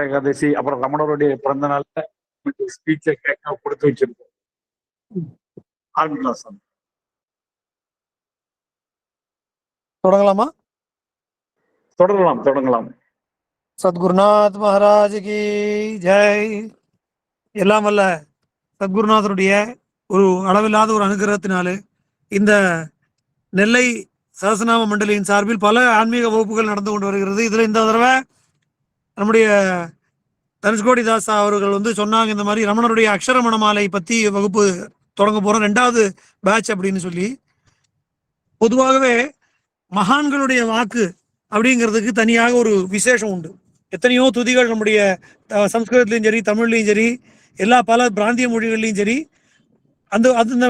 ஏகாதசி அப்புறம் ரமணருடைய பிறந்த நாள்ல ஸ்பீச்சை கேட்க கொடுத்து வச்சிருக்கோம். ஆரம்பிக்கலாம் சார். தொடங்கலாமா? தொடங்கலாம். சத்குருநாத் மகாராஜ் கி ஜெய். எல்லாம் வல்ல சத்குருநாதருடைய ஒரு அளவில்லாத ஒரு அனுகிரகத்தினாலே இந்த நெல்லை சஹஸ்ரநாம மண்டலியின் சார்பில் பல ஆன்மீக வகுப்புகள் நடந்து கொண்டு வருகிறது. இதுல இந்த தடவை நம்முடைய தனுஷ்கோடி தாஸ் அவர்கள் சொன்னாங்க, இந்த மாதிரி ரமணருடைய அக்ஷர மணமாலை பத்தி வகுப்பு தொடங்க போறோம், 2வது பேட்ச் அப்படின்னு சொல்லி. பொதுவாகவே மகான்களுடைய வாக்கு அப்படிங்கிறதுக்கு தனியாக ஒரு விசேஷம் உண்டு. எத்தனையோ துதிகள் நம்முடைய சம்ஸ்கிருதத்திலையும் சரி, தமிழ்லையும் சரி, எல்லா பல பிராந்திய மொழிகள்லையும் சரி, அந்த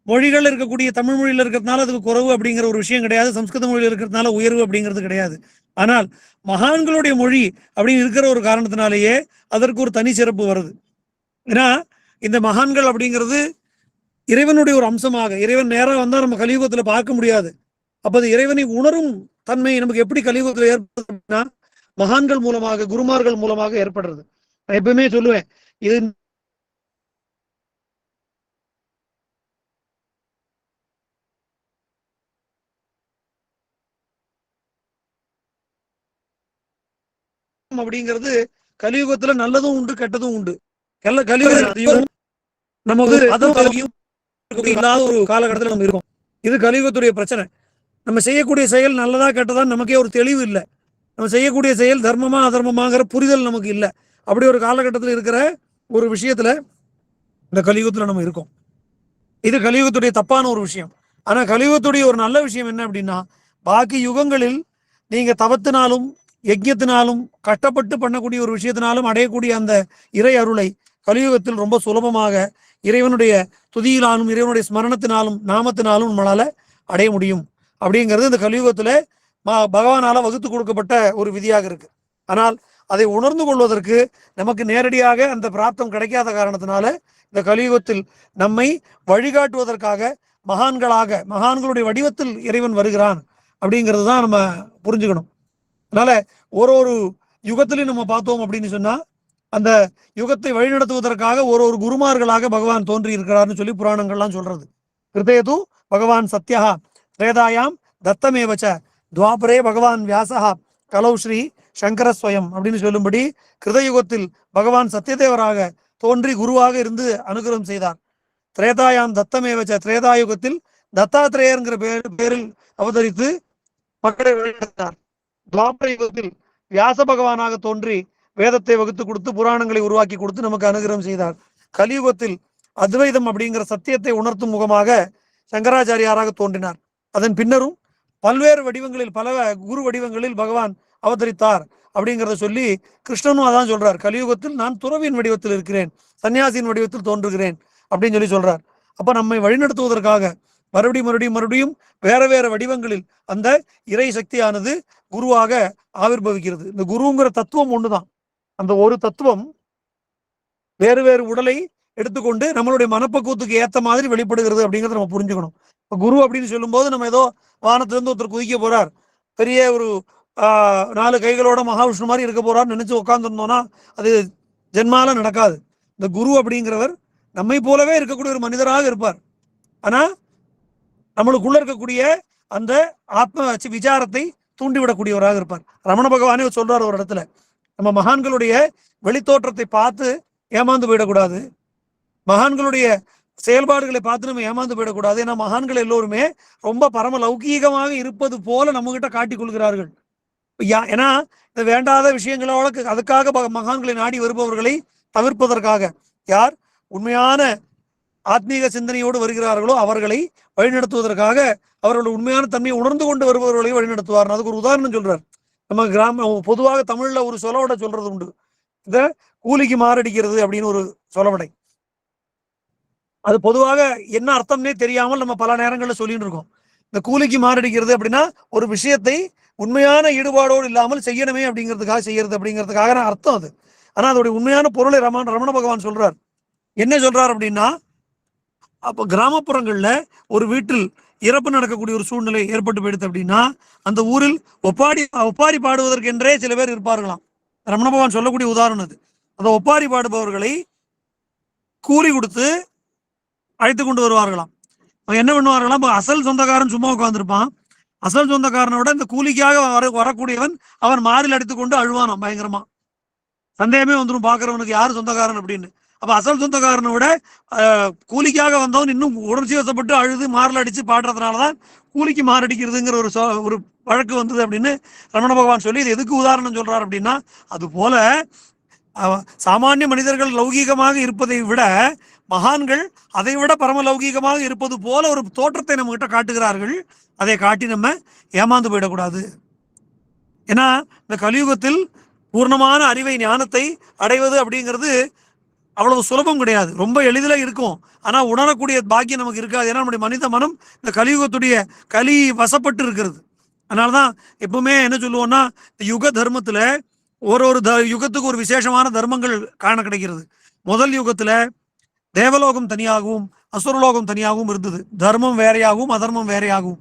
மொழிகள் இருக்கக்கூடிய தமிழ் மொழியில் இருக்கிறதுனால அதுக்கு குறைவு அப்படிங்கிற ஒரு விஷயம் கிடையாது, சம்ஸ்கிருத மொழியில் இருக்கிறதுனால உயர்வு அப்படிங்கிறது கிடையாது. ஆனால் மகான்களுடைய மொழி அப்படின்னு இருக்கிற ஒரு காரணத்தினாலேயே அதற்கு ஒரு தனி சிறப்பு வருது. ஏன்னா இந்த மகான்கள் அப்படிங்கிறது இறைவனுடைய ஒரு அம்சமாக, இறைவன் நேரம் வந்தா நம்ம கலியுகத்துல பார்க்க முடியாது. அப்ப அது இறைவனை உணரும் தன்மை நமக்கு எப்படி கலியுகத்துல ஏற்படுதுன்னா மகான்கள் மூலமாக, குருமார்கள் மூலமாக ஏற்படுறது. நான் எப்பவுமே சொல்லுவேன், இது அப்படிங்கிறது கலியுகத்துல நல்லதும் உண்டு, கெட்டதும் உண்டு. கலியுகம் நமக்கு இல்லாத ஒரு காலகட்டத்தில் நம்ம இருக்கோம். இது கலியுகத்துடைய பிரச்சனை. நம்ம செய்யக்கூடிய செயல் நல்லதா கெட்டதா நமக்கே ஒரு தெளிவு இல்லை. நம்ம செய்யக்கூடிய செயல் தர்மமா அதர்மமாங்கிற புரிதல் நமக்கு இல்லை. அப்படி ஒரு காலகட்டத்தில் இருக்கிற ஒரு விஷயத்துல இந்த கலியுகத்துல நம்ம இருக்கோம். இது கலியுகத்துடைய தப்பான ஒரு விஷயம். ஆனா கலியுகத்துடைய ஒரு நல்ல விஷயம் என்ன அப்படின்னா, பாக்கி யுகங்களில் நீங்க தவத்தினாலும் யஜ்யத்தினாலும் கஷ்டப்பட்டு பண்ணக்கூடிய ஒரு விஷயத்தினாலும் அடையக்கூடிய அந்த இறை அருளை கலியுகத்தில் ரொம்ப சுலபமாக இறைவனுடைய துதியினாலும் இறைவனுடைய ஸ்மரணத்தினாலும் நாமத்தினாலும் நம்மளால அடைய முடியும் அப்படிங்கிறது இந்த கலியுகத்துல பகவானால வகுத்து கொடுக்கப்பட்ட ஒரு விதியாக இருக்கு. ஆனால் அதை உணர்ந்து கொள்வதற்கு நமக்கு நேரடியாக அந்த பிராப்தம் கிடைக்காத காரணத்தினால இந்த கலியுகத்தில் நம்மை வழிகாட்டுவதற்காக மகான்களுடைய வடிவத்தில் இறைவன் வருகிறான் அப்படிங்கிறது தான் நம்ம புரிஞ்சுக்கணும். அதனால ஒரு யுகத்திலையும் நம்ம பார்த்தோம் அப்படின்னு சொன்னா அந்த யுகத்தை வழிநடத்துவதற்காக ஒரு குருமார்களாக பகவான் தோன்றி இருக்கிறார்னு சொல்லி புராணங்கள்லாம் சொல்றது. கிருதேது பகவான் சத்யா திரேதாயாம் தத்தமேவச்ச துவாபரே பகவான் வியாசா கலௌ ஸ்ரீ சங்கரஸ்வயம் அப்படின்னு சொல்லும்படி கிருதயுகத்தில் பகவான் சத்தியதேவராக தோன்றி குருவாக இருந்து அனுகிரகம் செய்தார். திரேதாயாம் தத்தமேவச்ச, திரேதாயுகத்தில் தத்தாத்திரேயர்ங்கிற பேரில் அவதரித்து மக்களை வழிநடத்தினார். துவாபர யுகத்தில் வியாச பகவானாக தோன்றி வேதத்தை வகுத்து கொடுத்து புராணங்களை உருவாக்கி கொடுத்து நமக்கு அனுகிரகம் செய்தார். கலியுகத்தில் அத்வைதம் அப்படிங்கிற சத்தியத்தை உணர்த்தும் முகமாக சங்கராச்சாரியாராக தோன்றினார். அதன் பின்னரும் பல்வேறு வடிவங்களில், பல குரு வடிவங்களில் பகவான் அவதரித்தார் அப்படிங்கிறத சொல்லி கிருஷ்ணனும் அதான் சொல்றார், கலியுகத்தில் நான் துறவியின் வடிவத்தில் இருக்கிறேன், சன்னியாசியின் வடிவத்தில் தோன்றுகிறேன் அப்படின்னு சொல்லி சொல்றார். அப்ப நம்மை வழிநடத்துவதற்காக மறுபடியும் வேற வடிவங்களில் அந்த இறை சக்தியானது குருவாக ஆவிர்பவிக்கிறது. இந்த குருங்கிற தத்துவம் ஒண்ணுதான். அந்த ஒரு தத்துவம் வேறு உடலை எடுத்துக்கொண்டு நம்மளுடைய மனப்பக்குவத்துக்கு ஏத்த மாதிரி வெளிப்படுகிறது அப்படிங்கிறத நம்ம புரிஞ்சுக்கணும். இப்ப குரு அப்படின்னு சொல்லும் போது நம்ம ஏதோ வானத்திலிருந்து ஒருத்தர் குதிக்க போறார், பெரிய ஒரு 4 கைகளோட மகாவிஷ்ணு மாதிரி இருக்க போறான்னு நினைச்சு உட்கார்ந்துருந்தோம்னா அது ஜென்மால நடக்காது. இந்த குரு அப்படிங்கிறவர் நம்மை போலவே இருக்கக்கூடிய ஒரு மனிதராக இருப்பார். ஆனா நம்மளுக்குள்ள இருக்கக்கூடிய அந்த ஆத்ம விசாரத்தை தூண்டிவிடக்கூடியவராக இருப்பார். ரமண பகவானே சொல்றார் ஒரு இடத்துல, நம்ம மகான்களுடைய வெளித்தோற்றத்தை பார்த்து ஏமாந்து போயிடக்கூடாது, மகான்களுடைய செயல்பாடுகளை பார்த்து நம்ம ஏமாந்து போயிடக்கூடாது. ஏன்னா மகான்கள் எல்லோருமே ரொம்ப பரம லௌகீகமாக இருப்பது போல நம்ம கிட்ட காட்டிக் கொள்கிறார்கள். ஏன்னா இந்த வேண்டாத விஷயங்களோட அதுக்காக மகான்களை நாடி வருபவர்களை தவிர்ப்பதற்காக யார் உண்மையான ஆத்மீக சிந்தனையோடு வருகிறார்களோ அவர்களை வழிநடத்துவதற்காக அவர்களுடைய உண்மையான தன்மையை உணர்ந்து கொண்டு வருபவர்களை வழிநடத்துவார். அதுக்கு ஒரு உதாரணம் சொல்றார். நம்ம பொதுவாக தமிழ்ல ஒரு சொலவடை சொல்றது உண்டு, இந்த கூலிக்கு மாரடிக்கிறது அப்படின்னு ஒரு சொலவடை. அது பொதுவாக என்ன அர்த்தம்னே தெரியாமல் நம்ம பல நேரங்களில் சொல்லிட்டு இருக்கோம். இந்த கூலிக்கு மாரடிக்கிறது அப்படின்னா ஒரு விஷயத்தை உண்மையான ஈடுபாடோடு இல்லாமல் செய்யணுமே அப்படிங்கிறதுக்காக செய்யறது அப்படிங்கிறதுக்காக அர்த்தம் அது. ஆனா அதோடைய உண்மையான பொருளை ரமண பகவான் சொல்றார். என்ன சொல்றார் அப்படின்னா, அப்போ கிராமப்புறங்கள்ல ஒரு வீட்டில் இறப்பு நடக்கக்கூடிய ஒரு சூழ்நிலை ஏற்பட்டு போயிடுது அப்படின்னா அந்த ஊரில் ஒப்பாரி பாடுவதற்கென்றே சில பேர் இருப்பார்களாம். ரமண பகவான் சொல்லக்கூடிய உதாரணம் அது. அந்த ஒப்பாரி பாடுபவர்களை கூலி கொடுத்து அழைத்து கொண்டு வருவார்களாம். அவன் என்ன பண்ணுவார்களாம், இப்ப அசல் சொந்தக்காரன் சும்மா உட்கார்ந்துருப்பான். அசல் சொந்தக்காரனோட இந்த கூலிக்காக வரக்கூடியவன் அவன் மாறில் அடித்துக் கொண்டு அழுவானாம் பயங்கரமா. சந்தேகமே வந்துடும் பாக்குறவனுக்கு யாரு சொந்தக்காரன் அப்படின்னு. அப்ப அசல் சொந்தக்காரனை விட கூலிக்காக வந்தவன் இன்னும் உணர்ச்சி வசப்பட்டு அழுது மாறல் அடிச்சு பாடுறதுனாலதான் கூலிக்கு மாரடிக்கிறதுங்கிற ஒரு வழக்கு வந்தது அப்படின்னு ரமண பகவான் சொல்லி இது எதுக்கு உதாரணம் சொல்றாரு அப்படின்னா, அது போல சாமானிய மனிதர்கள் லௌகீகமாக இருப்பதை விட மகான்கள் அதை விட பரம லௌகீகமாக இருப்பது போல ஒரு தோற்றத்தை நம்ம கிட்ட காட்டுகிறார்கள். அதை காட்டி நம்ம ஏமாந்து போயிடக்கூடாது. ஏன்னா இந்த கலியுகத்தில் பூர்ணமான அறிவை ஞானத்தை அடைவது அப்படிங்கிறது அவ்வளவு சுலபம் கிடையாது. ரொம்ப எளிதில் இருக்கும், ஆனா உணரக்கூடிய பாக்கியம் நமக்கு இருக்காது. ஏன்னா நம்முடைய மனித மனம் இந்த கலியுகத்துடைய கலி வசப்பட்டு இருக்கிறது. அதனாலதான் எப்பவுமே என்ன சொல்லுவோம்னா, இந்த யுக தர்மத்துல ஒரு யுகத்துக்கு ஒரு விசேஷமான தர்மங்கள் காண கிடைக்கிறது. முதல் யுகத்துல தேவலோகம் தனியாகவும் அசுரலோகம் தனியாகவும் இருந்தது. தர்மம் வேறையாகவும் அதர்மம் வேறையாகவும்.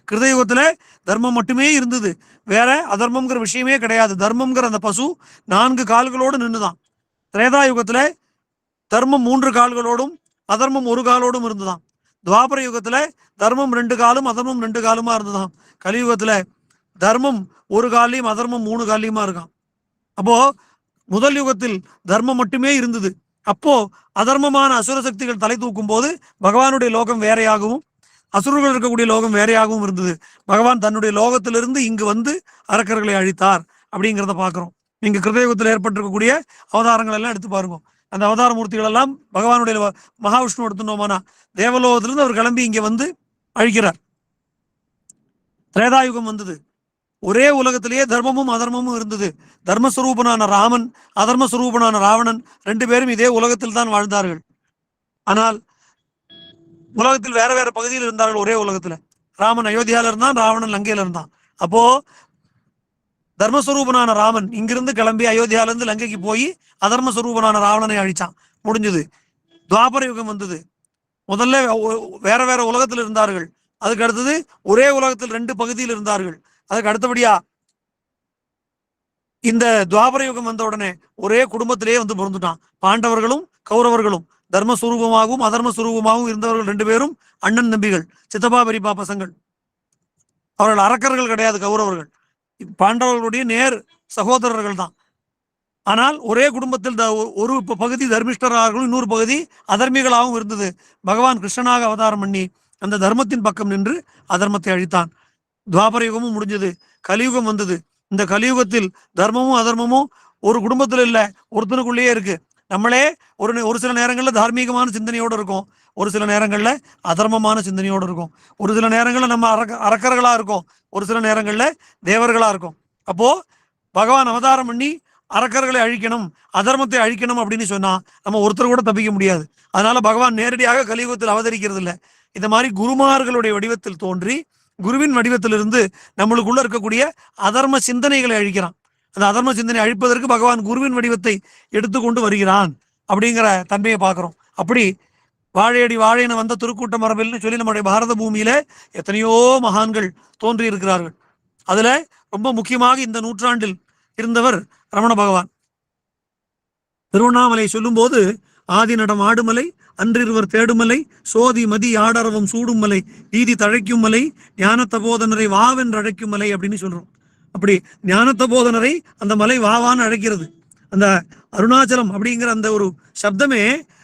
கிருதயுகத்துல தர்மம் மட்டுமே இருந்தது, வேற அதர்மம்ங்கிற விஷயமே கிடையாது. தர்மம்ங்கிற அந்த பசு 4 கால்களோடு நின்றுதான். திரேதாயுகத்துல தர்மம் 3 கால்களோடும் அதர்மம் 1 காலோடும் இருந்துதான். துவாபர யுகத்துல தர்மம் 2 காலும் அதர்மம் 2 காலுமா இருந்துதான். கலியுகத்துல தர்மம் 1 காலையும் அதர்மம் 3 காலையுமா இருக்கான். அப்போ முதல் யுகத்தில் தர்மம் மட்டுமே இருந்தது. அப்போ அதர்மமான அசுர சக்திகள் தலை தூக்கும் போது பகவானுடைய லோகம் வேறையாகவும் அசுரர்கள் இருக்கக்கூடிய லோகம் வேறையாகவும் இருந்தது. பகவான் தன்னுடைய லோகத்திலிருந்து இங்கு வந்து அரக்கர்களை அழித்தார் அப்படிங்கிறத பாக்குறோம். நீங்க கிருதயுகத்தில் ஏற்பட்டிருக்கக்கூடிய அவதாரங்கள் எல்லாம் எடுத்து பாருங்க. அந்த அவதார மூர்த்திகள் எல்லாம் பகவானுடைய மகாவிஷ்ணு எடுத்துனோமானா தேவலோகத்திலிருந்து அவர் கிளம்பி இங்க வந்து அழிக்கிறார். திரேதாயுகம் வந்தது, ஒரே உலகத்திலேயே தர்மமும் அதர்மமும் இருந்தது. தர்மஸ்வரூபனான ராமன் அதர்மஸ்வரூபனான ராவணன் 2 பேரும் இதே உலகத்தில் தான் வாழ்ந்தார்கள். ஆனால் உலகத்தில் வேற வேற பகுதியில் இருந்தார்கள். ஒரே உலகத்துல ராமன் அயோத்தியால இருந்தான், ராவணன் லங்கையில இருந்தான். அப்போ தர்மஸ்வரூபனான ராமன் இங்கிருந்து கிளம்பி அயோத்தியால இருந்து லங்கைக்கு போய் அதர்மஸ்வரூபனான ராவணனை அழிச்சான், முடிஞ்சது. துவாபர யுகம் வந்தது. முதல்ல வேற வேற உலகத்தில் இருந்தார்கள். அதுக்கு அடுத்தது ஒரே உலகத்தில் 2 பகுதியில் இருந்தார்கள். அதுக்கு அடுத்தபடியா இந்த துவாபர யுகம் வந்த உடனே ஒரே குடும்பத்திலேயே வந்து பிறந்துட்டான். பாண்டவர்களும் கௌரவர்களும் தர்மஸ்வரூபமாகவும் அதர்மஸ்வரூபமாகவும் இருந்தவர்கள் 2 பேரும் அண்ணன் தம்பிகள், சித்தப்பா பெரியப்பா பசங்கள். அவர்கள் அரக்கர்கள் கிடையாது, கௌரவர்கள். பாண்டவர்களுடைய நேர் சகோதரர்கள் தான். ஆனால் ஒரே குடும்பத்தில் ஒரு பகுதி தர்மிஷ்டராகவும் இன்னொரு பகுதி அதர்மிகளாகவும் இருந்தது. பகவான் கிருஷ்ணனாக அவதாரம் பண்ணி அந்த தர்மத்தின் பக்கம் நின்று அதர்மத்தை அழித்தான். துவாபர யுகமும் முடிஞ்சது, கலியுகம் வந்தது. இந்த கலியுகத்தில் தர்மமும் அதர்மமும் ஒரு குடும்பத்துல இல்ல, ஒருத்தனுக்குள்ளேயே இருக்கு. நம்மளே ஒரு சில நேரங்கள்ல தார்மீகமான சிந்தனையோடு இருக்கும், ஒரு சில நேரங்கள்ல அதர்மமான சிந்தனையோடு இருக்கும், ஒரு சில நேரங்கள்ல நம்ம அரக்கர்களா இருக்கும், ஒரு சில நேரங்கள்ல தேவர்களா இருக்கும். அப்போ பகவான் அவதாரம் பண்ணி அரக்கர்களை அழிக்கணும் அதர்மத்தை அழிக்கணும் அப்படின்னு சொன்னா நம்ம ஒருத்தர் கூட தப்பிக்க முடியாது. அதனால பகவான் நேரடியாக கலியுகத்தில் அவதரிக்கிறது இல்லை. இந்த மாதிரி குருமார்களுடைய வடிவத்தில் தோன்றி குருவின் வடிவத்திலிருந்து நம்மளுக்குள்ள இருக்கக்கூடிய அதர்ம சிந்தனைகளை அழிக்கிறான். அந்த அதர்ம சிந்தனை அழிப்பதற்கு பகவான் குருவின் வடிவத்தை எடுத்துக்கொண்டு வருகிறான் அப்படிங்கிற தன்மையை பார்க்கிறோம். அப்படி வாழையடி வாழையின வந்த திருக்கூட்ட மரபில்னு சொல்லி நம்முடைய பாரத பூமியில எத்தனையோ மகான்கள் தோன்றி இருக்கிறார்கள். அதுல ரொம்ப முக்கியமாக இந்த நூற்றாண்டில் இருந்தவர் ரமண பகவான். திருவண்ணாமலை சொல்லும் போது ஆதி நடம் ஆடுமலை அன்றிருவர் தேடுமலை சோதி மதி ஆடரவம் சூடும் மலை நீதி தழைக்கும் மலை ஞானத்த போதனரை வாவென்று அழைக்கும் மலை அப்படின்னு சொல்றோம். அப்படி ஞானத்த போதனரை அந்த மலை வாவான்னு அழைக்கிறது. அந்த அருணாச்சலம் அப்படிங்கிற அந்த ஒரு சப்தமே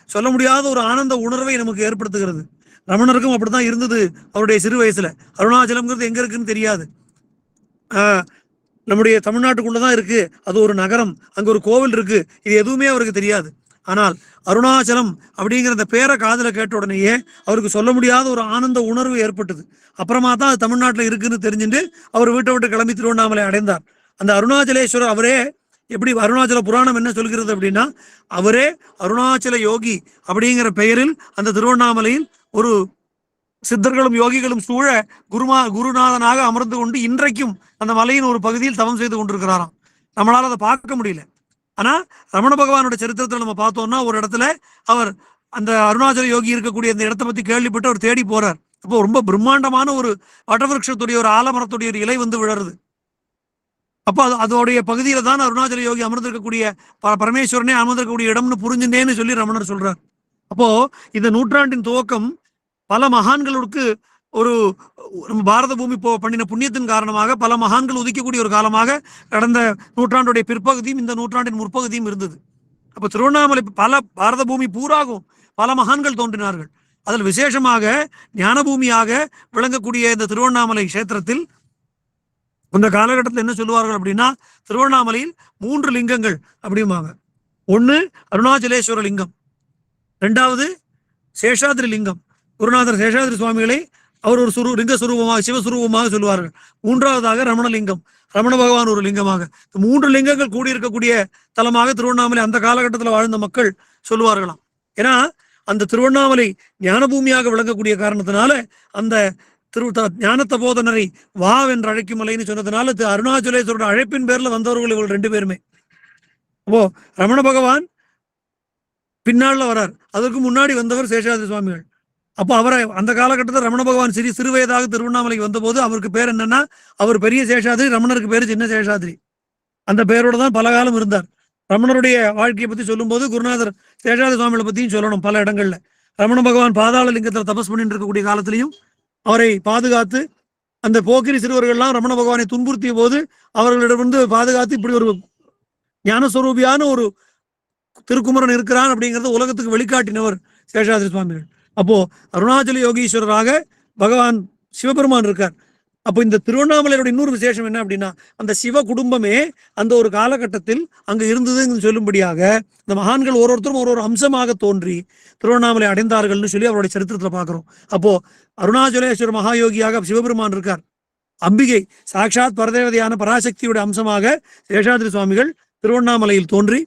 சொல்ல முடியாத ஒரு ஆனந்த உணர்வை நமக்கு ஏற்படுத்துகிறது. ரமணருக்கும் அப்படித்தான் இருந்தது. அவருடைய சிறு வயசுல அருணாச்சலம்ங்கிறது எங்க இருக்குன்னு தெரியாது. நம்முடைய தமிழ்நாட்டுக்குள்ளதான் இருக்கு, அது ஒரு நகரம், அங்க ஒரு கோவில் இருக்கு, இது எதுவுமே அவருக்கு தெரியாது. ஆனால் அருணாச்சலம் அப்படிங்கிற அந்த பேரை காதுல கேட்ட உடனேயே அவருக்கு சொல்ல முடியாத ஒரு ஆனந்த உணர்வு ஏற்பட்டது. அப்புறமா தான் அது தமிழ்நாட்டில் இருக்குன்னு தெரிஞ்சுட்டு அவர் வீட்டை விட்டு கிளம்பி திருவண்ணாமலை அடைந்தார். அந்த அருணாச்சலேஸ்வரர் அவரே எப்படி, அருணாச்சல புராணம் என்ன சொல்கிறது அப்படின்னா, அவரே அருணாச்சல யோகி அப்படிங்கிற பெயரில் அந்த திருவண்ணாமலையில் ஒரு சித்தர்களும் யோகிகளும் சூழ குருநாதனாக அமர்ந்து கொண்டு இன்றைக்கும் அந்த மலையின் ஒரு பகுதியில் தவம் செய்து கொண்டிருக்கிறாராம். நம்மளால அதை பார்க்க முடியல. ஆனா ரமண பகவானோட சரித்திரத்துல நம்ம பார்த்தோம்னா ஒரு இடத்துல அவர் அந்த அருணாச்சல யோகி இருக்கக்கூடிய அந்த இடத்தை பத்தி கேள்விப்பட்டு அவர் தேடி போறார். அப்போ ரொம்ப பிரம்மாண்டமான ஒரு வடவிருட்சத்துடைய ஒரு ஆலமரத்துடைய ஒரு இலை வந்து விழருது. அப்ப அதோடைய பகுதியில தான் அருணாச்சல யோகி அமர்ந்திருக்கக்கூடிய பரமேஸ்வரனே அமர்ந்திருக்கக்கூடிய இடம்னு புரிஞ்சுட்டேன்னு சொல்லி ரமணர் சொல்றார். அப்போ இந்த நூற்றாண்டின் துவக்கம் பல மகான்களுக்கு ஒரு நம்ம பாரத பூமி பண்ணின புண்ணியத்தின் காரணமாக பல மகான்கள் உதிக்கக்கூடிய ஒரு காலமாக கடந்த நூற்றாண்டுடைய பிற்பகுதியும் இந்த நூற்றாண்டின் முற்பகுதியும் இருந்தது. அப்ப திருவண்ணாமலை பல பாரத பூமி பூராகும் பல மகான்கள் தோன்றினார்கள். அதில் விசேஷமாக ஞான பூமியாக விளங்கக்கூடிய இந்த திருவண்ணாமலை கஷேத்திரத்தில் அந்த காலகட்டத்தில் என்ன சொல்லுவார்கள் அப்படின்னா, திருவண்ணாமலையில் 3 லிங்கங்கள் அப்படிம்பாங்க. ஒண்ணு அருணாச்சலேஸ்வர லிங்கம், 2வது சேஷாதிரி லிங்கம், குருநாதர் சேஷாதிரி சுவாமிகளை அவர் ஒரு லிங்க சுரூபமாக சிவசுரூபமாக சொல்லுவார்கள். 3வதாக ரமணலிங்கம், ரமண பகவான் ஒரு லிங்கமாக, 3 லிங்கங்கள் கூடியிருக்கக்கூடிய தலமாக திருவண்ணாமலை அந்த காலகட்டத்தில் வாழ்ந்த மக்கள் சொல்லுவார்களாம். ஏன்னா அந்த திருவண்ணாமலை ஞான பூமியாக விளங்கக்கூடிய காரணத்தினால அந்த ஞானத்த போதனரை வா என்று அழைக்கும் மலைன்னு சொன்னதுனால அருணாச்சலேஸ்வரோட அழைப்பின் பேர்ல வந்தவர்கள் இவர்கள் 2 பேருமே. அப்போ ரமண பகவான் பின்னால வரார், அதற்கு முன்னாடி வந்தவர் சேஷாதிரி சுவாமிகள். அப்போ அவரை அந்த காலகட்டத்தில் ரமண பகவான் சிறு வயதாக திருவண்ணாமலைக்கு வந்தபோது அவருக்கு பேர் என்னன்னா, அவர் பெரிய சேஷாதிரி, ரமணருக்கு பேரு சின்ன சேஷாதிரி. அந்த பேரோட தான் பல காலம் இருந்தார். ரமணருடைய வாழ்க்கையை பத்தி சொல்லும் போது குருநாதர் சேஷாதிரி சுவாமிகளை பத்தியும் சொல்லணும். பல இடங்கள்ல ரமண பகவான் பாதாள லிங்கத்தில் தபஸ் பண்ணிட்டு இருக்கக்கூடிய காலத்திலையும் அவரை பாதுகாத்து அந்த போக்கிரி சிறுவர்கள்லாம் ரமண பகவானை துன்புறுத்திய போது அவர்களிடமிருந்து பாதுகாத்து இப்படி ஒரு ஞானஸ்வரூபியான ஒரு திருக்குமரன் இருக்கிறான் அப்படிங்கிறத உலகத்துக்கு வெளிக்காட்டினவர் சேஷாதிரி சுவாமிகள். அப்போ அருணாச்சல யோகீஸ்வரராக பகவான் சிவபெருமான் இருக்கார். அப்போ இந்த திருவண்ணாமலையோட இன்னொரு விசேஷம் என்ன அப்படின்னா, அந்த சிவ குடும்பமே அந்த ஒரு காலகட்டத்தில் அங்க இருந்ததுன்னு சொல்லும்படியாக இந்த மகான்கள் ஒருத்தரும் ஒரு அம்சமாக தோன்றி திருவண்ணாமலை அடைந்தார்கள்னு சொல்லி அவருடைய சரித்திரத்துல பாக்குறோம். அப்போ அருணாச்சலேஸ்வர மகாயோகியாக சிவபெருமான் இருக்கார். அம்பிகை சாட்சாத் பரதேவதையான பராசக்தியுடைய அம்சமாக சேஷாதிரி சுவாமிகள் திருவண்ணாமலையில் தோன்றி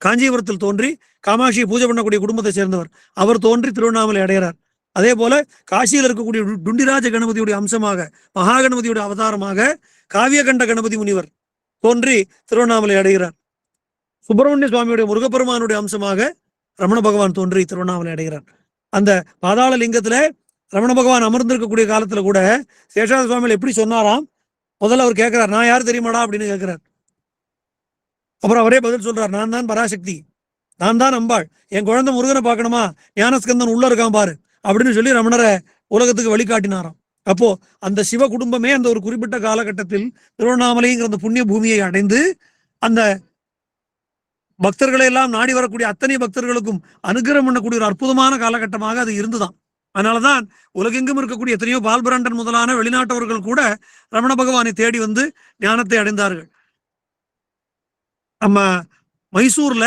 காஞ்சிபுரத்தில் தோன்றி காமாட்சியை பூஜை பண்ணக்கூடிய குடும்பத்தை சேர்ந்தவர். அவர் தோன்றி திருவண்ணாமலை அடைகிறார். அதே போல காசியில் இருக்கக்கூடிய டுண்டிராஜ கணபதியுடைய அம்சமாக மகா கணபதியுடைய அவதாரமாக காவியகண்ட கணபதி முனிவர் தோன்றி திருவண்ணாமலை அடைகிறார். சுப்பிரமணிய சுவாமியுடைய முருகப்பெருமானுடைய அம்சமாக ரமண பகவான் தோன்றி திருவண்ணாமலை அடைகிறார். அந்த பாதாள லிங்கத்துல ரமண பகவான் அமர்ந்திருக்கக்கூடிய காலத்துல கூட சேஷாதிரி சுவாமிகள் எப்படி சொன்னாராம், முதல்ல அவர் கேட்கிறார், நான் யார் தெரியுமாடா அப்படின்னு கேட்கிறார். அப்புறம் அவரே பதில் சொல்றார், நான் தான் பராசக்தி, நான் தான் அம்பாள், என் குழந்தை முருகனை பார்க்கணுமா, ஞானஸ்கந்தன் உள்ள இருக்கான் பாரு அப்படின்னு சொல்லி ரமணரை உலகத்துக்கு வழிகாட்டினாராம். அப்போ அந்த சிவ குடும்பமே அந்த ஒரு குறிப்பிட்ட காலகட்டத்தில் திருவண்ணாமலைங்கிற அந்த புண்ணிய பூமியை அடைந்து அந்த பக்தர்களை எல்லாம் நாடி வரக்கூடிய அத்தனை பக்தர்களுக்கும் அனுகிரகம் பண்ணக்கூடிய ஒரு அற்புதமான காலகட்டமாக அது இருந்துதான். அதனாலதான் உலகெங்கும் இருக்கக்கூடிய எத்தனையோ பால்பிராண்டன் முதலான வெளிநாட்டவர்கள் கூட ரமண பகவானை தேடி வந்து ஞானத்தை அடைந்தார்கள். நம்ம மைசூர்ல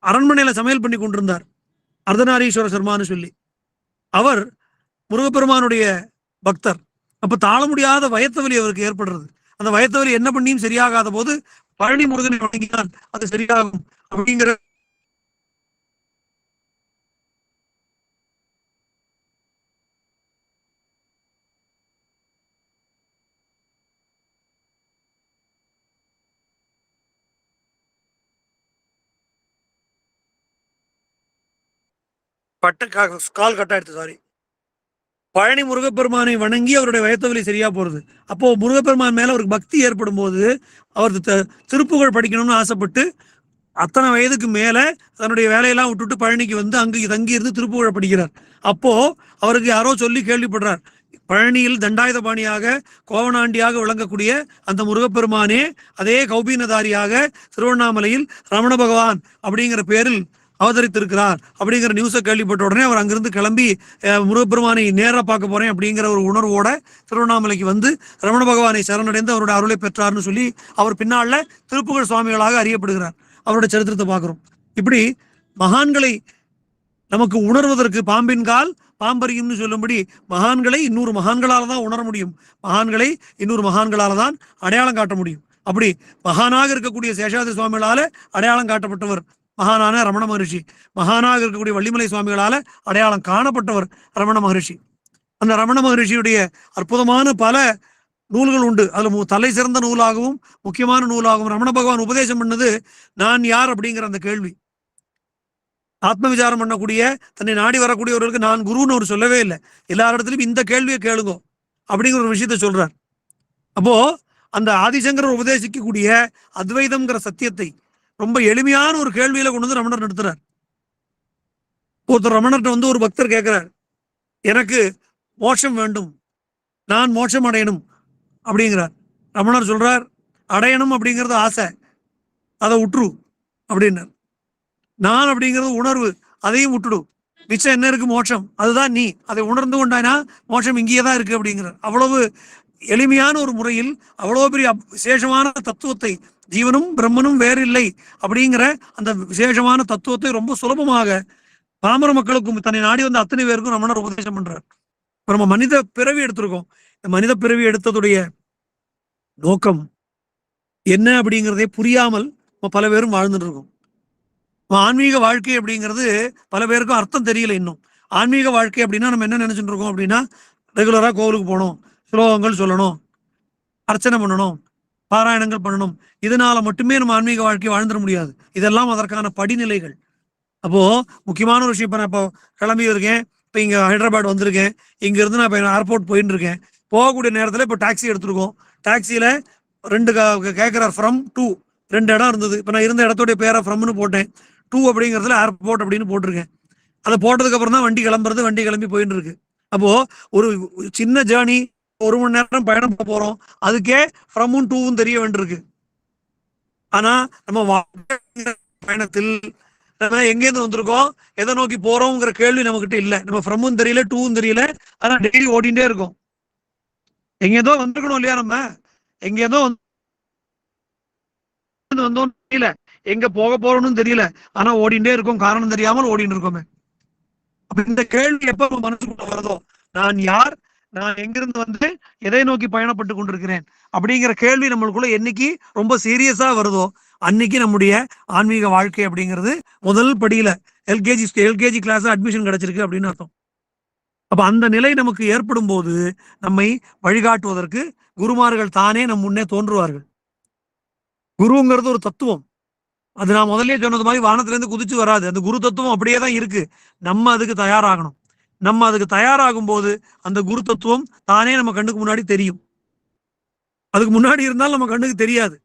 அரண்மனையில சமையல் பண்ணி கொண்டிருந்தார் அர்த்தநாரீஸ்வர சர்மான்னு சொல்லி. அவர் முருகப்பெருமானுடைய பக்தர். அப்ப தாழ முடியாத வயத்தவலி அவருக்கு ஏற்படுறது. அந்த வயத்தவலி என்ன பண்ணியும் சரியாகாத போது பழனி முருகனை வணங்கினால் அது சரியாகும் அப்படிங்கிற கால் கட்டாயிடுச்சு, சாரி. பழனி முருகப்பெருமானை வணங்கி அவருடைய வயத்தவலி சரியா போறது. அப்போ முருகப்பெருமான் மேல அவருக்கு பக்தி ஏற்படும் போது அவர் திருப்புகழ் படிக்கணும்னு ஆசைப்பட்டு அத்தனை வயதுக்கு மேல தன்னுடைய வேலையெல்லாம் விட்டுட்டு பழனிக்கு வந்து அங்கு தங்கி இருந்து திருப்புகழ படிக்கிறார். அப்போ அவருக்கு யாரோ சொல்லி கேள்விப்படுறார், பழனியில் தண்டாயுதபாணியாக கோவனாண்டியாக விளங்கக்கூடிய அந்த முருகப்பெருமானே அதே கௌபீனதாரியாக திருவண்ணாமலையில் ரமண பகவான் அப்படிங்கிற பேரில் அவதரித்திருக்கிறார் அப்படிங்கிற நியூஸை கேள்விப்பட்ட உடனே அவர் அங்கிருந்து கிளம்பி முருகப்பெருமானை நேராக பார்க்க போறேன் அப்படிங்கிற ஒரு உணர்வோட திருவண்ணாமலைக்கு வந்து ரமண பகவானை சரணடைந்து அவருடைய அருளை பெற்றார்னு சொல்லி அவர் பின்னால திருப்புகழ் சுவாமிகளாக அறியப்படுகிறார். அவருடைய சரித்திரத்தை பார்க்கிறோம். இப்படி மகான்களை நமக்கு உணர்வதற்கு பாம்பின் கால் பாம்பரியும்னு சொல்லும்படி மகான்களை இன்னொரு மகான்களால தான் உணர முடியும், மகான்களை இன்னொரு மகான்களால தான் அடையாளம் காட்ட முடியும். அப்படி மகானாக இருக்கக்கூடிய சேஷாதிரி சுவாமிகளால அடையாளம் காட்டப்பட்டவர் மகானான ரமண மகரிஷி, மகானாக இருக்கக்கூடிய வள்ளிமலை சுவாமிகளால அடையாளம் காணப்பட்டவர் ரமண மகரிஷி. அந்த ரமண மகரிஷியுடைய அற்புதமான பல நூல்கள் உண்டு. அதுல தலை சிறந்த நூலாகவும் முக்கியமான நூலாகவும் ரமண பகவான் உபதேசம் பண்ணது நான் யார் அப்படிங்கிற அந்த கேள்வி. ஆத்ம விசாரம் பண்ணக்கூடிய தன்னை நாடி வரக்கூடியவர்களுக்கு நான் குருன்னு அவர் சொல்லவே இல்லை. எல்லாரிடத்திலும் இந்த கேள்வியை கேளுங்க அப்படிங்கிற ஒரு விஷயத்த சொல்றார். அப்போ அந்த ஆதிசங்கர் உபதேசிக்கக்கூடிய அத்வைதம்ங்கிற சத்தியத்தை ரொம்ப எளிமையான ஒரு கேள்வியில கொண்டு வந்து ரமணர் நிறுத்துறார். ஒருத்தர் ரமணர்கிட்ட வந்து ஒரு பக்தர் கேட்கிறார், எனக்கு மோட்சம் வேண்டும், நான் மோட்சம் அடையணும் அப்படிங்கிறார். ரமணர் சொல்றார், அடையணும் அப்படிங்கிறது ஆசை, அதை உற்று அப்படின்னார். நான் அப்படிங்கிறது உணர்வு, அதையும் விட்டுடு, மிச்சம் என்ன இருக்கு? மோட்சம். அதுதான் நீ அதை உணர்ந்து கொண்டானா மோட்சம் இங்கேயே தான் இருக்கு அப்படிங்கிறார். அவ்வளவு எளிமையான ஒரு முறையில் அவ்வளவு பெரிய விசேஷமான தத்துவத்தை, ஜீவனும் பிரம்மனும் வேறில்லை அப்படிங்கிற அந்த விசேஷமான தத்துவத்தை ரொம்ப சுலபமாக பாமர மக்களுக்கும் தன்னை நாடி வந்த அத்தனை பேருக்கும் ரமணர் உபதேசம் பண்றார். நம்ம மனித பிறவி எடுத்திருக்கோம். இந்த மனித பிறவி எடுத்ததுடைய நோக்கம் என்ன அப்படிங்கிறதே புரியாமல் பல பேரும் வாழ்ந்துட்டு இருக்கோம். ஆன்மீக வாழ்க்கை அப்படிங்கிறது பல பேருக்கும் அர்த்தம் தெரியல இன்னும். ஆன்மீக வாழ்க்கை அப்படின்னா நம்ம என்ன நினைச்சுட்டு இருக்கோம் அப்படின்னா, ரெகுலரா கோவிலுக்கு போகணும், ஸ்லோகங்கள் சொல்லணும், அர்ச்சனை பண்ணணும், பாராயணங்கள் பண்ணணும், இதனால மட்டுமே நம்ம ஆன்மீக வாழ்க்கையை வாழ்ந்துட முடியாது. இதெல்லாம் அதற்கான படிநிலைகள். அப்போ முக்கியமான ஒரு விஷயம், இப்ப நான் இப்போ கிளம்பி இருக்கேன், இப்போ இங்க ஹைதராபாத் வந்திருக்கேன், இங்க இருந்து நான் இப்போ ஏர்போர்ட் போயிட்டு இருக்கேன். போகக்கூடிய நேரத்தில் இப்போ டாக்ஸி எடுத்துருக்கோம். டாக்ஸியில ரெண்டு கேட்கிறார் ஃப்ரம் டூ, 2 இடம் இருந்தது. இப்போ நான் இருந்த இடத்துடைய பேரை ஃப்ரம்னு போட்டேன், டூ அப்படிங்கிறதுல ஏர்போர்ட் அப்படின்னு போட்டிருக்கேன். அதை போட்டதுக்கு அப்புறம் தான் வண்டி கிளம்புறது, வண்டி கிளம்பி போயிட்டு இருக்கு. அப்போ ஒரு சின்ன ஜேர்னி, 1 மணி நேரம் பயணம் போறோம், அதுக்கே ஃப்ரம்மும் டூவும் தெரிய வேண்டியிருக்கு. ஆனா நம்ம பயணத்தில் நம்ம எங்கேருந்து வந்திருக்கோம், எதை நோக்கி போறோம்ங்கிற கேள்வி நம்ம கிட்ட இல்ல. நம்ம ஃப்ரம்மும் தெரியல, டூவும் தெரியல, ஆனா டெய்லி ஓடிண்டே இருக்கும். எங்கேதோ வந்திருக்கணும் இல்லையா? நம்ம எங்கேதோ வந்தோம் தெரியல, எங்க போக போறோம்னு தெரியல, ஆனா ஓடிண்டே இருக்கும், காரணம் தெரியாமல் ஓடிட்டு இருக்கோமே. அப்ப இந்த கேள்வி எப்ப மனசுக்குள்ள வருதோ, நான் யார், நான் எங்கிருந்து வந்து எதை நோக்கி பயணப்பட்டு கொண்டிருக்கிறேன் அப்படிங்கிற கேள்வி நம்மளுக்குள்ள என்னைக்கு ரொம்ப சீரியஸா வருதோ, அன்னைக்கு நம்முடைய ஆன்மீக வாழ்க்கை அப்படிங்கிறது முதல் படியில எல்கேஜி கிளாஸ் அட்மிஷன் கிடைச்சிருக்கு அப்படின்னு அர்த்தம். அப்ப அந்த நிலை நமக்கு ஏற்படும் போது நம்மை வழிகாட்டுவதற்கு குருமார்கள் தானே நம் முன்னே தோன்றுவார்கள். குருங்கிறது ஒரு தத்துவம். அது நான் முதல்ல சொன்னது மாதிரி வானத்துல இருந்து குதிச்சு வராது. அந்த குரு தத்துவம் அப்படியே தான் இருக்கு. நம்ம அதுக்கு தயாராகணும். நம்ம அதுக்கு தயாராகும் போது அந்த குரு தத்துவம் தானே நம்ம கண்ணுக்கு முன்னாடி தெரியும். அதுக்கு முன்னாடி இருந்தாலும் நம்ம கண்ணுக்கு தெரியாது.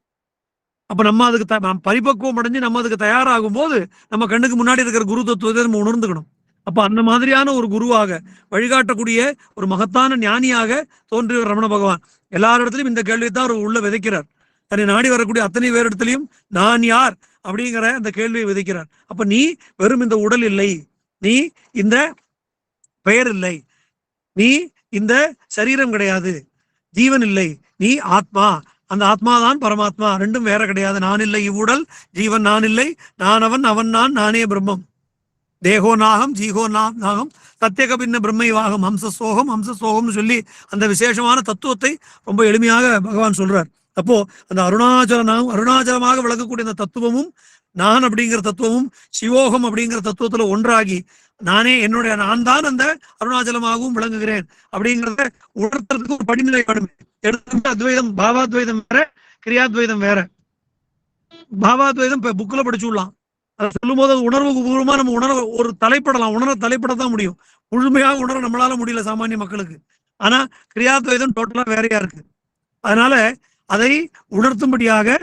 அப்ப நம்ம அதுக்கு பரிபக்குவம் அடைஞ்சு நம்ம அதுக்கு தயாராகும் போது நம்ம கண்ணுக்கு முன்னாடி இருக்கிற குரு தத்துவத்தை நம்ம உணர்ந்துக்கணும். அப்ப அந்த மாதிரியான ஒரு குருவாக வழிகாட்டக்கூடிய ஒரு மகத்தான ஞானியாக தோன்றியவர் ரமண பகவான். எல்லாரிடத்திலும் இந்த கேள்வியை தான் அவர் உள்ள விதைக்கிறார். தன்னை நாடி வரக்கூடிய அத்தனை பேரிடத்திலையும் நான் யார் அப்படிங்கிற அந்த கேள்வியை விதைக்கிறார். அப்ப நீ வெறும் இந்த உடல் இல்லை, நீ இந்த பெயர் இல்லை, நீ இந்த சரீரம் கிடையாது, ஜீவன் இல்லை, நீ ஆத்மா. அந்த ஆத்மா தான் பரமாத்மா, ரெண்டும் வேற கிடையாது. நான் இல்லை இவ்வுடல், ஜீவன் நான் இல்லை, நான் அவன், அவன் நான், நானே பிரம்மம். தேகோ நாகம் ஜீகோ நாகம் சத்தியக பின்ன பிரம்மைவாகம் ஹம்சசோகம் ஹம்சசோகம்னு சொல்லி அந்த விசேஷமான தத்துவத்தை ரொம்ப எளிமையாக பகவான் சொல்றார். அப்போ அந்த அருணாச்சலமாக விளக்கக்கூடிய அந்த தத்துவமும் நான் அப்படிங்கிற தத்துவமும் சிவோகம் அப்படிங்கிற தத்துவத்துல ஒன்றாகி நானே என்னுடைய நான் தான் அந்த அருணாச்சலமாகவும் விளங்குகிறேன் அப்படிங்கிறத உணர்த்துறதுக்கு ஒரு படிநிலை வேணும். எடுத்துக்கிட்டு அத்வைதம் பாவாத்வைதம் வேற, கிரியாத்வைதம் வேற. பாவாத்வைதம் இப்ப புக்கில் படிச்சுடலாம், அதை சொல்லும் போது அது உணர்வு பூர்வமா நம்ம ஒரு தலைப்படத்தான் முடியும். முழுமையாக உணர நம்மளால முடியல சாமானிய மக்களுக்கு. ஆனா கிரியாத்வைதம் டோட்டலா வேறையா இருக்கு. அதனால அதை உணர்த்தும்படியாக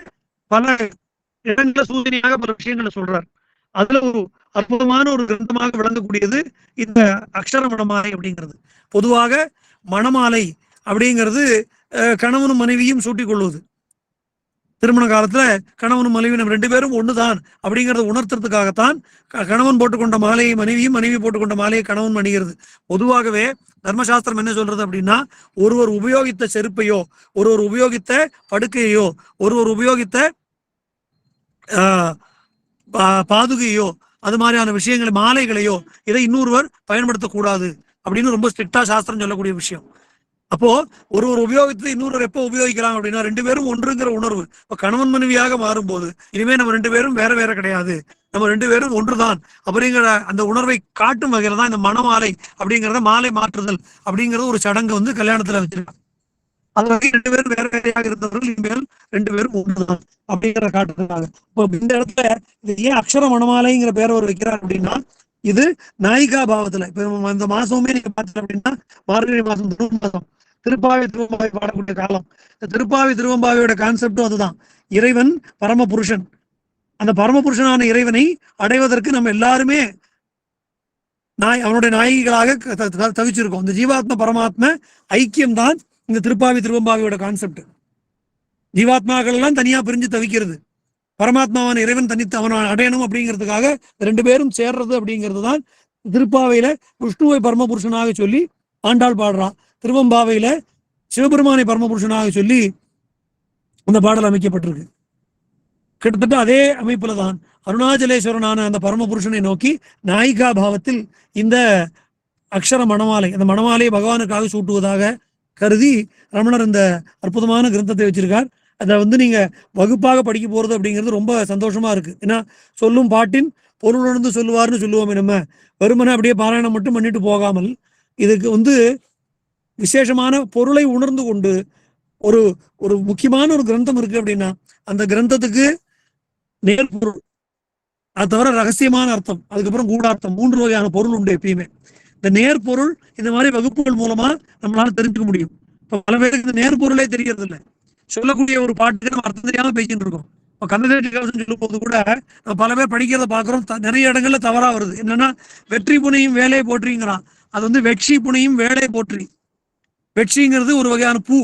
பல இடங்கள சூசனையாக பல விஷயங்களை சொல்றார். அதுல ஒரு அற்புதமான ஒரு கிரந்தமாக விளங்கக்கூடியது இந்த அக்ஷர மணமாலை அப்படிங்கிறது. பொதுவாக மணமாலை அப்படிங்கிறது கணவனும் மனைவியும் சூட்டிக் கொள்வது. திருமண காலத்துல கணவனும் மனைவி நம்ம 2 பேரும் ஒண்ணுதான் அப்படிங்கறத உணர்த்துறதுக்காகத்தான் கணவன் போட்டுக்கொண்ட மாலையை மனைவியும், மனைவி போட்டுக்கொண்ட மாலையை கணவன் அணிகிறது. பொதுவாகவே தர்மசாஸ்திரம் என்ன சொல்றது அப்படின்னா, ஒருவர் உபயோகித்த செருப்பையோ, ஒருவர் உபயோகித்த படுக்கையோ, ஒருவர் உபயோகித்த பாதுகையோ, அது மாதிரியான விஷயங்களை, மாலைகளையோ இதை இன்னொருவர் பயன்படுத்தக்கூடாது அப்படின்னு ரொம்ப ஸ்ட்ரிக்டா சாஸ்திரம் சொல்லக்கூடிய விஷயம். அப்போ ஒருவர் உபயோகித்து இன்னொரு எப்போ உபயோகிக்கலாம் அப்படின்னா 2 பேரும் ஒன்றுங்கிற உணர்வு. இப்ப கணவன் மனைவியாக மாறும்போது இனிமே நம்ம 2 பேரும் வேற வேற கிடையாது, நம்ம 2 பேரும் ஒன்றுதான் அப்படிங்கிற அந்த உணர்வை காட்டும் வகையில தான் இந்த மணமாலை அப்படிங்கிறத, மாலை மாற்றுதல் அப்படிங்கிறது ஒரு சடங்கு வந்து கல்யாணத்துல வச்சிருக்காங்க. அது வகை 2 பேரும் வேற வேறையாக இருந்தவர்கள் இனிமேல் 2 பேரும் ஒன்றுதான் அப்படிங்கிறத காட்டுறதுக்காக. இப்போ இந்த இடத்துல இது ஏன் அக்ஷர மணமாலைங்கிற பேரை அவர் வைக்கிறார் அப்படின்னா, இது நாயிகா பாவத்துல. இப்ப இந்த மாசமுமே நீங்க பார்த்தீங்க அப்படின்னா மார்கழி மாசம், தனு மாசம், திருப்பாவை திருவம்பாவை பாடக்கூடிய காலம். இந்த திருப்பாவை திருவம்பாவையோட கான்செப்டும் அதுதான். இறைவன் பரமபுருஷன். அந்த பரமபுருஷனான இறைவனை அடைவதற்கு நம்ம எல்லாருமே அவனுடைய நாயகிகளாக தவிச்சிருக்கோம். இந்த ஜீவாத்ம பரமாத்ம ஐக்கியம் தான் இந்த திருப்பாவி திருவம்பாவையோட கான்செப்ட். ஜீவாத்மாக்கள் எல்லாம் தனியா பிரிஞ்சு தவிக்கிறது, பரமாத்மாவான இறைவன் தனித்து அவனை அடையணும் அப்படிங்கிறதுக்காக ரெண்டு பேரும் சேர்றது அப்படிங்கிறது தான் திருப்பாவையில விஷ்ணுவை பரமபுருஷனாக சொல்லி ஆண்டாள் பாடுறான். திருவம்பாவையில சிவபெருமானை பரமபுருஷனாக சொல்லி அந்த பாடல் அமைக்கப்பட்டிருக்கு. கிட்டத்தட்ட அதே அமைப்புல தான் அருணாச்சலேஸ்வரனான அந்த பரமபுருஷனை நோக்கி நாயிகா பாவத்தில் இந்த அக்ஷர மணமாலை, அந்த மணமாலையை பகவானுக்காக சூட்டுவதாக கருதி ரமணர் இந்த அற்புதமான கிரந்தத்தை வச்சிருக்கார். அதை நீங்க வகுப்பாக படிக்க போறது அப்படிங்கிறது ரொம்ப சந்தோஷமா இருக்கு. ஏன்னா சொல்லும் பாட்டின் பொருளுணர்ந்து சொல்லுவார்னு சொல்லுவோமே, நம்ம வெறுமனை அப்படியே பாராயணம் மட்டும் பண்ணிட்டு போகாமல் இதுக்கு விசேஷமான பொருளை உணர்ந்து கொண்டு ஒரு ஒரு முக்கியமான ஒரு கிரந்தம் இருக்கு அப்படின்னா அந்த கிரந்தத்துக்கு நேர்பொருள், அது தவிர ரகசியமான அர்த்தம், அதுக்கப்புறம் கூடார்த்தம், 3 வகையான பொருள் உண்டு எப்பயுமே. இந்த நேர்பொருள் இந்த மாதிரி வகுப்புகள் மூலமா நம்மளால தெரிஞ்சுக்க முடியும். இப்ப பல பேருக்கு இந்த நேர்பொருளே தெரியறது இல்லை. சொல்லக்கூடிய ஒரு பாட்டுக்கு நம்ம அர்த்தம் தெரியாம பேசிட்டு இருக்கோம். இப்போ கந்தசேட்டி கவசம் சொல்லும் போது கூட நம்ம பல பேர் படிக்கிறத பாக்குறோம், நிறைய இடங்கள்ல தவறா வருது. என்னன்னா வெற்றி புனையும் வேலையை போற்றிங்கிறான். அது வெற்றி புனையும் வேலையை போற்றி. வெற்றிங்கிறது ஒரு வகையான பூ.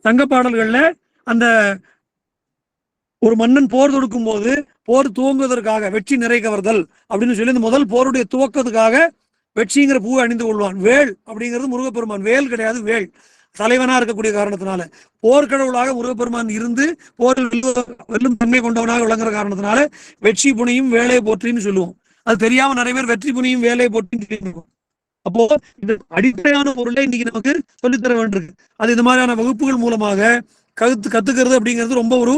சங்க பாடல்கள்ல அந்த ஒரு மன்னன் போர் தொடுக்கும் போது போர் துவங்குவதற்காக வெற்றி நிறை கவர்தல் அப்படின்னு சொல்லி இந்த முதல் போருடைய துவக்கத்துக்காக வெற்றிங்கிற பூவை அணிந்து கொள்வான். வேல் அப்படிங்கிறது முருகப்பெருமான், வேல் கிடையாது வேல், தலைவனா இருக்கக்கூடிய காரணத்தினால போர்க்கடவுளாக முருகப்பெருமான் இருந்து போரில் வெல்லும் தன்மை கொண்டவனாக விளங்குற காரணத்தினால வெற்றி புனையும் வேலையை போற்றின்னு சொல்லுவோம். அது தெரியாம நிறைய பேர் வெற்றி புனையும் வேலையை போற்றின்னு சொல்லியிருக்கோம். அப்போ இந்த அடிப்படையான பொருளை இன்னைக்கு நமக்கு சொல்லித்தர வேண்டியிருக்கு. அது இந்த மாதிரியான வகுப்புகள் மூலமாக கத்துக்கிறது அப்படிங்கிறது ரொம்ப ஒரு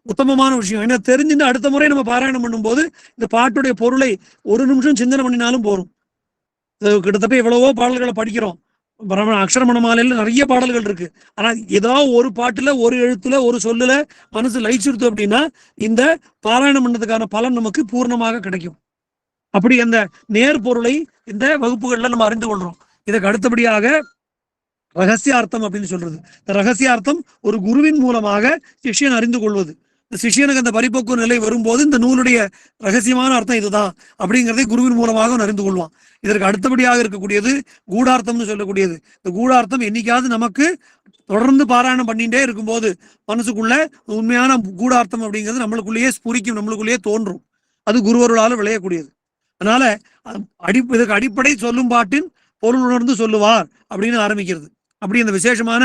உத்தமமான விஷயம். ஏன்னா தெரிஞ்சுட்டு அடுத்த முறை நம்ம பாராயணம் பண்ணும்போது இந்த பாட்டுடைய பொருளை ஒரு நிமிஷம் சிந்தனை பண்ணினாலும் போறோம். கிட்டத்தட்ட எவ்வளவோ பாடல்களை படிக்கிறோம். அக்ஷரமணமாலையில நிறைய பாடல்கள் இருக்கு. ஆனா ஏதாவது ஒரு பாட்டுல ஒரு எழுத்துல ஒரு சொல்லுல மனசு லயிச்சிருத்து அப்படின்னா இந்த பாராயணம் பண்ணதுக்கான பலன் நமக்கு பூர்ணமாக கிடைக்கும். அப்படி அந்த நேர் பொருளை இந்த வகுப்புகள்ல நம்ம அறிந்து கொள்றோம். இதுக்கு அடுத்தபடியாக ரகசியார்த்தம் அப்படின்னு சொல்றது. இந்த ரகசியார்த்தம் ஒரு குருவின் மூலமாக சிஷ்யன் அறிந்து கொள்வது. இந்த சிஷ்யனுக்கு அந்த பரிபக்குவ நிலை வரும்போது இந்த நூலுடைய ரகசியமான அர்த்தம் இதுதான் அப்படிங்கிறதை குருவின் மூலமாக அறிந்து கொள்வான். இதற்கு அடுத்தபடியாக இருக்கக்கூடியது கூடார்த்தம்னு சொல்லக்கூடியது. இந்த கூடார்த்தம் என்னைக்காவது நமக்கு தொடர்ந்து பாராயணம் பண்ணிட்டே இருக்கும்போது மனசுக்குள்ள உண்மையான கூடார்த்தம் அப்படிங்கிறது நம்மளுக்குள்ளேயே ஸ்புரிக்கும், நம்மளுக்குள்ளேயே தோன்றும். அது குருவருளால விளையக்கூடியது. அதனால இதுக்கு அடிப்படை சொல்லும் பாட்டின் பொருள் உணர்ந்து சொல்லுவார் அப்படின்னு ஆரம்பிக்கிறது. அப்படி இந்த விசேஷமான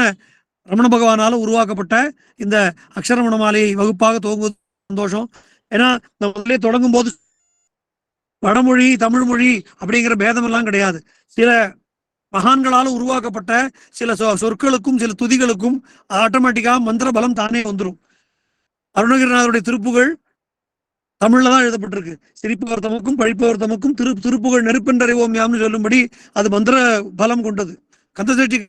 ரமண பகவானால உருவாக்கப்பட்ட இந்த அக்ஷரமணமாலை வகுப்பாக துவங்குவது சந்தோஷம். ஏன்னா முதல்ல தொடங்கும் போது வடமொழி தமிழ் மொழி அப்படிங்கிற பேதம் எல்லாம் கிடையாது. சில மகான்களால் உருவாக்கப்பட்ட சில சொற்களுக்கும் சில துதிகளுக்கும் ஆட்டோமேட்டிக்கா மந்திர பலம் தானே வந்துடும். அருணகிரிநாதருடைய திருப்புகள் தமிழ்ல தான் எழுதப்பட்டிருக்கு. சிரிப்பவர் தமக்கும் பழிப்பவர் தமக்கும் திருப்புகள் நெருப்பென்றறிவோம் யாம்னு சொல்லும்படி அது மந்திர பலம் கொண்டது. கந்தசேட்டி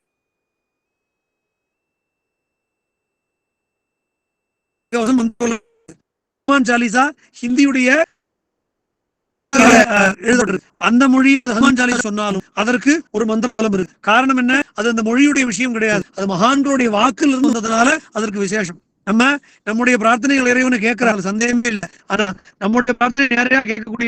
சாலிசா ஹிந்தியுடைய அந்த மொழி ஹனுமான் சாலிசா சொன்னாலும் அதற்கு ஒரு மந்திர பலம் இருக்கு. காரணம் என்ன? அது அந்த மொழியுடைய விஷயம் கிடையாது, அது மகான்களுடைய வாக்கில் இருந்ததுனால அதற்கு விசேஷம். நம்முடைய பிரார்த்தனைகள் இறைவனை கேட்கிறாங்க, சந்தேகமே இல்லை. ஆனா நம்முடைய பிரார்த்தனை நேரையா கேட்கக்கூடிய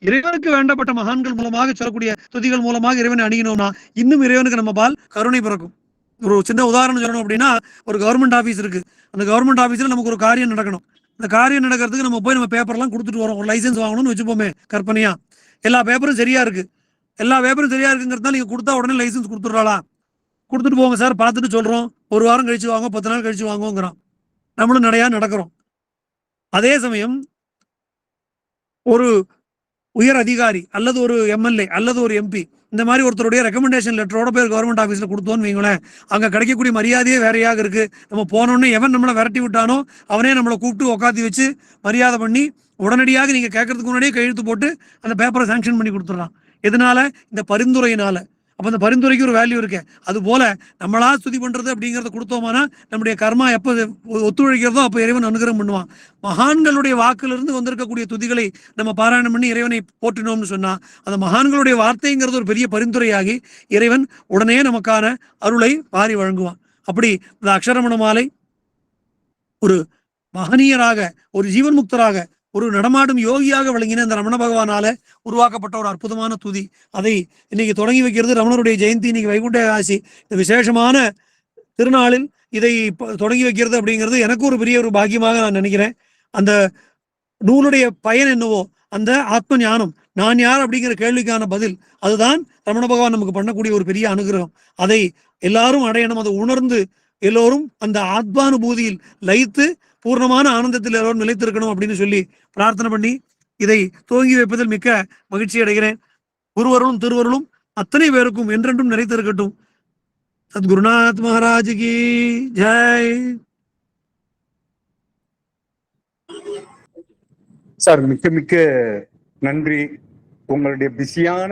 இறைவனுக்கு வேண்டப்பட்ட மகான்கள் மூலமாக சொல்லக்கூடிய துதிகள் மூலமாக இறைவனை அணுகினோம்னா இன்னும் இறைவனுக்கு நம்ம பால் கருணை பிறக்கும். ஒரு சின்ன உதாரணம் சொல்லணும் அப்படின்னா, ஒரு கவர்மெண்ட் ஆபீஸ் இருக்கு. அந்த கவர்மெண்ட் ஆபீஸ்ல நமக்கு ஒரு காரியம் நடக்கணும். அந்த காரியம் நடக்கிறதுக்கு நம்ம போய் நம்ம பேப்பர்லாம் கொடுத்துட்டு வரோம். ஒரு லைசன்ஸ் வாங்கணும்னு வச்சுப்போமே கற்பனையா. எல்லா பேப்பரும் சரியா இருக்கு, எல்லா பேப்பரும் சரியா இருக்குங்கிறதுனால நீங்க கொடுத்தா உடனே லைசன்ஸ் கொடுத்துடுறாளா? கொடுத்துட்டு போங்க சார், பார்த்துட்டு சொல்றோம், ஒரு வாரம் கழிச்சு வாங்க, 10 நாள் கழிச்சு வாங்குவோங்கிறான். நம்மளும் நடையா நடக்கிறோம். அதே சமயம் ஒரு உயர் அதிகாரி அல்லது ஒரு எம்எல்ஏ அல்லது ஒரு எம்பி இந்த மாதிரி ஒருத்தருடைய ரெக்கமெண்டேஷன் லெட்டரோட பேர் கவர்மெண்ட் ஆஃபீஸ்ல கொடுத்தோன்னு வைங்களேன், அங்க கிடைக்கக்கூடிய மரியாதையே வேறையாக இருக்கு. நம்ம போனோன்னே எவன் நம்மளை விரட்டி விட்டானோ அவனே நம்மளை கூப்பிட்டு உட்காந்து வச்சு மரியாதை பண்ணி உடனடியாக நீங்க கேட்கறதுக்கு முன்னாடியே கையெழுத்து போட்டு அந்த பேப்பரை சாங்ஷன் பண்ணி கொடுத்துட்றான். எதனால? இந்த பரிந்துரையினால. அப்ப அந்த பரிந்துரைக்கு ஒரு வேல்யூ இருக்கு. அது போல நம்மளா ஸ்துதி பண்றது அப்படிங்கறத கொடுத்தோம்னா நம்முடைய கர்மா எப்ப ஒத்துழைக்கிறதோ அப்ப இறைவன் அனுகிரகம் பண்ணுவான். மகான்களுடைய வாக்கிலிருந்து வந்திருக்கக்கூடிய துதிகளை நம்ம பாராயணம் பண்ணி இறைவனை போற்றினோம்னு சொன்னா அந்த மகான்களுடைய வார்த்தைங்கிறது ஒரு பெரிய பரிந்துரையாகி இறைவன் உடனே நமக்கான அருளை வாரி வழங்குவான். அப்படி இந்த அக்ஷரமண மாலை ஒரு மகனீயராக, ஒரு ஜீவன் முக்தராக, ஒரு நடமாடும் யோகியாக விளங்கின இந்த ரமண பகவானால உருவாக்கப்பட்ட ஒரு அற்புதமான துதி. அதை இன்னைக்கு தொடங்கி வைக்கிறது ரமணருடைய ஜெயந்தி. இன்னைக்கு வைகுண்ட ஏகாதசி, இந்த விசேஷமான திருநாளில் இதை தொடங்கி வைக்கிறது அப்படிங்கிறது எனக்கு ஒரு பெரிய ஒரு பாக்கியமாக நான் நினைக்கிறேன். அந்த நூலுடைய பயன் என்னவோ அந்த ஆத்ம ஞானம், நான் யார் அப்படிங்கிற கேள்விக்கான பதில், அதுதான் ரமண பகவான் நமக்கு பண்ணக்கூடிய ஒரு பெரிய அனுகிரகம். அதை எல்லாரும் அடையணும். அதை உணர்ந்து எல்லோரும் அந்த ஆத்மானுபூதியில் லயித்து பூர்ணமான ஆனந்தத்தில் எல்லோரும் நிலைத்திருக்கணும் அப்படின்னு சொல்லி பிரார்த்தனை பண்ணி இதை துவங்கி வைப்பதில் மிக்க மகிழ்ச்சி அடைகிறேன். குருவருளும் திருவருளும் அத்தனை பேருக்கும் என்றென்றும் நிறைத்திருக்கட்டும். சத்குருநாத் மகாராஜ் கி ஜெய். சார் மிக்க மிக்க நன்றி. உங்களுடைய பிஸியான